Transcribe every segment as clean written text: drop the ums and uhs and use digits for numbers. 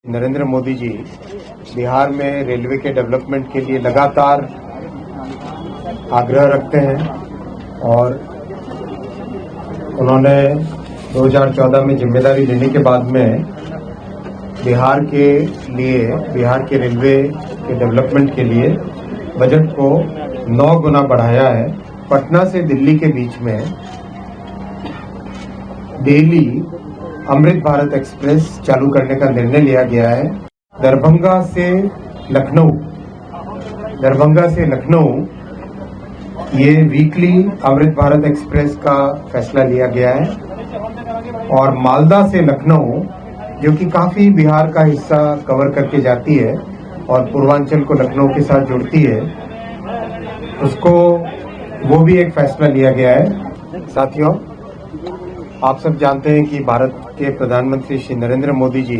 नरेंद्र मोदी जी बिहार में रेलवे के डेवलपमेंट के लिए लगातार आग्रह रखते हैं और उन्होंने 2014 में जिम्मेदारी लेने के बाद में बिहार के रेलवे के डेवलपमेंट के लिए बजट को 9 गुना बढ़ाया है। पटना से दिल्ली के बीच में डेली अमृत भारत एक्सप्रेस चालू करने का निर्णय लिया गया है। दरभंगा से लखनऊ ये वीकली अमृत भारत एक्सप्रेस का फैसला लिया गया है और मालदा से लखनऊ जो कि काफी बिहार का हिस्सा कवर करके जाती है और पूर्वांचल को लखनऊ के साथ जोड़ती है, उसको वो भी एक फैसला लिया गया है। साथियों, आप सब जानते हैं कि भारत के प्रधानमंत्री श्री नरेंद्र मोदी जी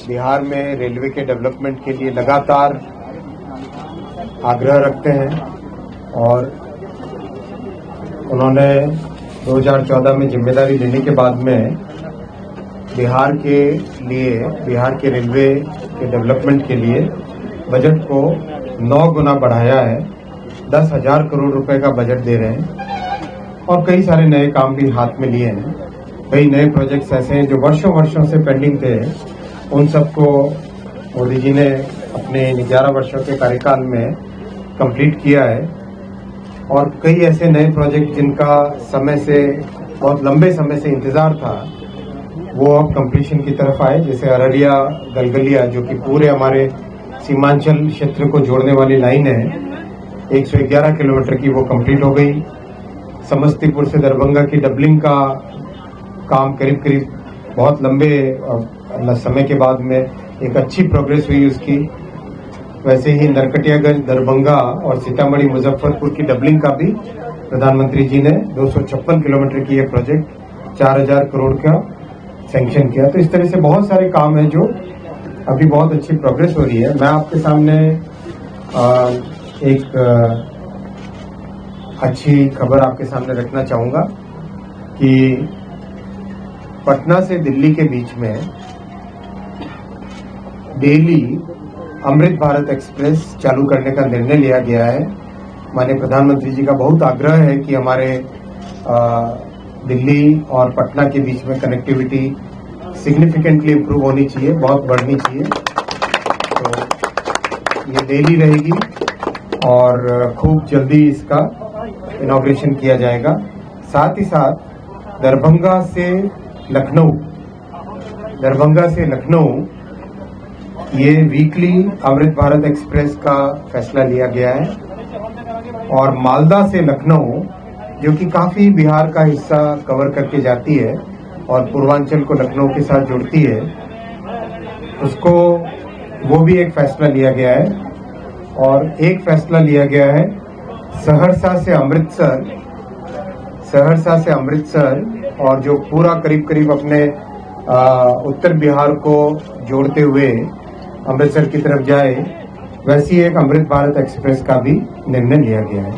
बिहार में रेलवे के डेवलपमेंट के लिए लगातार आग्रह रखते हैं और उन्होंने 2014 में जिम्मेदारी लेने के बाद में बिहार के रेलवे के डेवलपमेंट के लिए बजट को 9 गुना बढ़ाया है। 10,000 करोड़ रुपए का बजट दे रहे हैं और कई सारे नए काम भी हाथ में लिए हैं। कई नए प्रोजेक्ट्स ऐसे हैं जो वर्षों से पेंडिंग थे, उन सबको मोदी जी ने अपने 11 वर्षों के कार्यकाल में कंप्लीट किया है और कई ऐसे नए प्रोजेक्ट जिनका बहुत लंबे समय से इंतजार था, वो अब कंप्लीशन की तरफ आए। जैसे अररिया गलगलिया जो कि पूरे हमारे सीमांचल क्षेत्र को जोड़ने वाली लाइन है, 111 किलोमीटर की, वो कंप्लीट हो गई। समस्तीपुर से दरभंगा की डबलिंग का काम करीब बहुत लंबे समय के बाद में एक अच्छी प्रोग्रेस हुई उसकी। वैसे ही नरकटियागंज, दरभंगा और सीतामढ़ी मुजफ्फरपुर की डबलिंग का भी प्रधानमंत्री जी ने 256 किलोमीटर की ये प्रोजेक्ट 4,000 करोड़ का सैंक्शन किया। तो इस तरह से बहुत सारे काम हैं जो अभी बहुत अच्छी प्रोग्रेस हो रही है। मैं आपके सामने एक अच्छी खबर आपके सामने रखना चाहूंगा कि पटना से दिल्ली के बीच में डेली अमृत भारत एक्सप्रेस चालू करने का निर्णय लिया गया है। माननीय प्रधानमंत्री जी का बहुत आग्रह है कि हमारे दिल्ली और पटना के बीच में कनेक्टिविटी सिग्निफिकेंटली इम्प्रूव होनी चाहिए, बहुत बढ़नी चाहिए। तो ये डेली रहेगी और खूब जल्दी इसका इनॉग्रेशन किया जाएगा। साथ ही साथ दरभंगा से लखनऊ ये वीकली अमृत भारत एक्सप्रेस का फैसला लिया गया है और मालदा से लखनऊ जो कि काफी बिहार का हिस्सा कवर करके जाती है और पूर्वांचल को लखनऊ के साथ जोड़ती है, उसको वो भी एक फैसला लिया गया है। और एक फैसला लिया गया है सहरसा से अमृतसर और जो पूरा करीब अपने उत्तर बिहार को जोड़ते हुए अमृतसर की तरफ जाए, वैसी एक अमृत भारत एक्सप्रेस का भी निर्णय लिया गया है।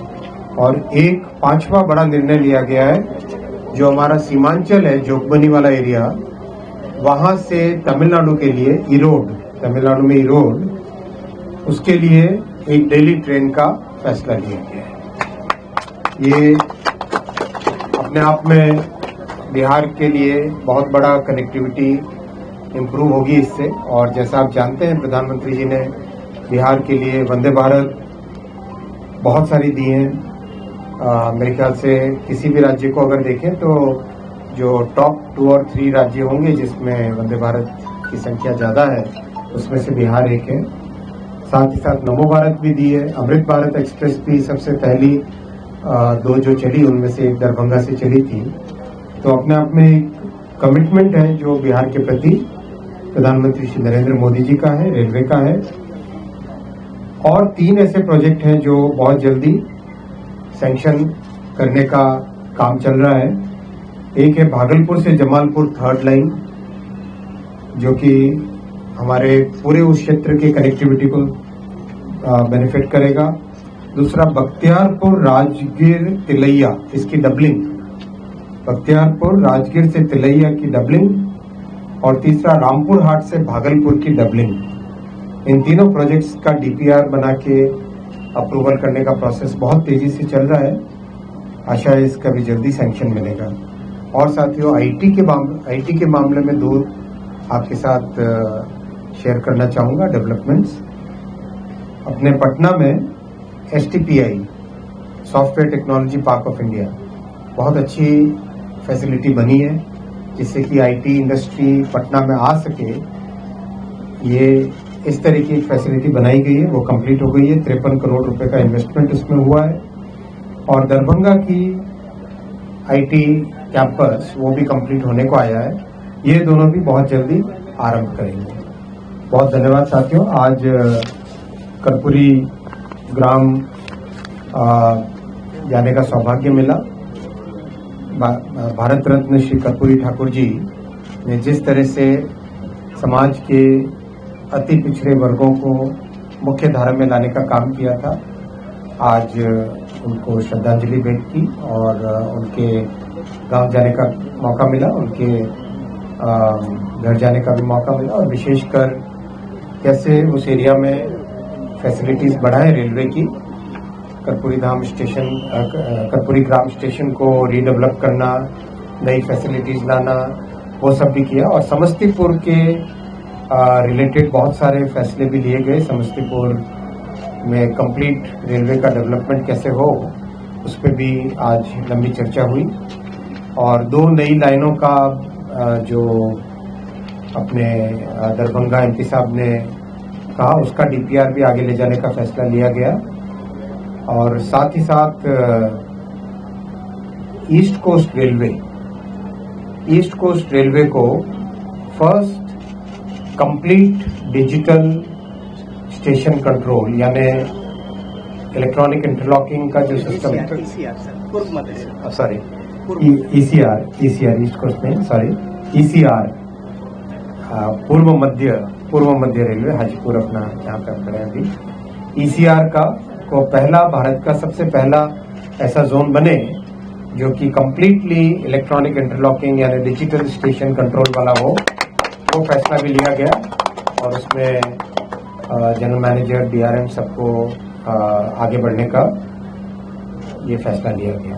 और एक 5वां बड़ा निर्णय लिया गया है जो हमारा सीमांचल है, जोगबनी वाला एरिया, वहां से तमिलनाडु के लिए तमिलनाडु में ईरोड, उसके लिए एक डेली ट्रेन का फैसला लिया गया है। ये अपने आप में बिहार के लिए बहुत बड़ा कनेक्टिविटी इम्प्रूव होगी इससे। और जैसा आप जानते हैं, प्रधानमंत्री जी ने बिहार के लिए वंदे भारत बहुत सारी दी हैं। मेरे ख्याल से किसी भी राज्य को अगर देखें तो जो टॉप 2 और 3 राज्य होंगे जिसमें वंदे भारत की संख्या ज़्यादा है, उसमें से बिहार एक है। साथ ही साथ नमो भारत भी दी है। अमृत भारत एक्सप्रेस भी सबसे पहली 2 जो चली उनमें से एक दरभंगा से चली थी। तो अपने आप में एक कमिटमेंट है जो बिहार के प्रति प्रधानमंत्री श्री नरेंद्र मोदी जी का है, रेलवे का है। और 3 ऐसे प्रोजेक्ट हैं जो बहुत जल्दी सैंक्शन करने का काम चल रहा है। एक है भागलपुर से जमालपुर 3rd लाइन जो कि हमारे पूरे उस क्षेत्र के कनेक्टिविटी को बेनिफिट करेगा। दूसरा बख्तियारपुर राजगीर तिलैया, इसकी डबलिंग, बख्तियारपुर राजगीर से तिलैया की डबलिंग। और तीसरा रामपुर हाट से भागलपुर की डबलिंग। इन तीनों प्रोजेक्ट्स का डीपीआर बना के अप्रूवल करने का प्रोसेस बहुत तेजी से चल रहा है। आशा है इसका भी जल्दी सैंक्शन मिलेगा। और साथियों, आईटी के मामले में दो आपके साथ शेयर करना चाहूँगा डेवलपमेंट्स। अपने पटना में STPI software technology park of India बहुत अच्छी फैसिलिटी बनी है, जिससे कि आईटी इंडस्ट्री पटना में आ सके। ये इस तरह की एक फैसिलिटी बनाई गई है, वो कंप्लीट हो गई है। 53 करोड़ रुपए का इन्वेस्टमेंट इसमें हुआ है। और दरभंगा की आईटी कैंपस वो भी कंप्लीट होने को आया है। ये दोनों भी बहुत जल्दी आरंभ करेंगे। बहुत धन्यवाद साथियों। आज कर्पूरी ग्राम जाने का सौभाग्य मिला। भारत रत्न श्री कर्पूरी ठाकुर जी ने जिस तरह से समाज के अति पिछड़े वर्गों को मुख्य धारा में लाने का काम किया था, आज उनको श्रद्धांजलि भेंट की और उनके गांव जाने का मौका मिला, उनके घर जाने का भी मौका मिला। और विशेषकर कैसे उस एरिया में फैसिलिटीज बढ़ाए रेलवे की, कर्पूरी ग्राम स्टेशन को रीडेवलप करना, नई फैसिलिटीज लाना, वो सब भी किया। और समस्तीपुर के रिलेटेड बहुत सारे फैसले भी लिए गए। समस्तीपुर में कंप्लीट रेलवे का डेवलपमेंट कैसे हो, उस पर भी आज लंबी चर्चा हुई। और 2 नई लाइनों का जो अपने दरभंगा MP साहब ने कहा, उसका डीपीआर भी आगे ले जाने का फैसला लिया गया। और साथ ही साथ ईस्ट कोस्ट रेलवे को first complete digital station control यानी इलेक्ट्रॉनिक इंटरलॉकिंग का जो सिस्टम ECR ईस्ट कोस्ट में ECR पूर्व मध्य रेलवे हाजीपुर अपना यहाँ पे खड़े हैं अभी। ECR को भारत का सबसे पहला ऐसा जोन बने जो कि कंप्लीटली इलेक्ट्रॉनिक इंटरलॉकिंग यानी डिजिटल स्टेशन कंट्रोल वाला हो, वो फैसला भी लिया गया। और उसमें जनरल मैनेजर DRM सबको आगे बढ़ने का ये फैसला लिया गया।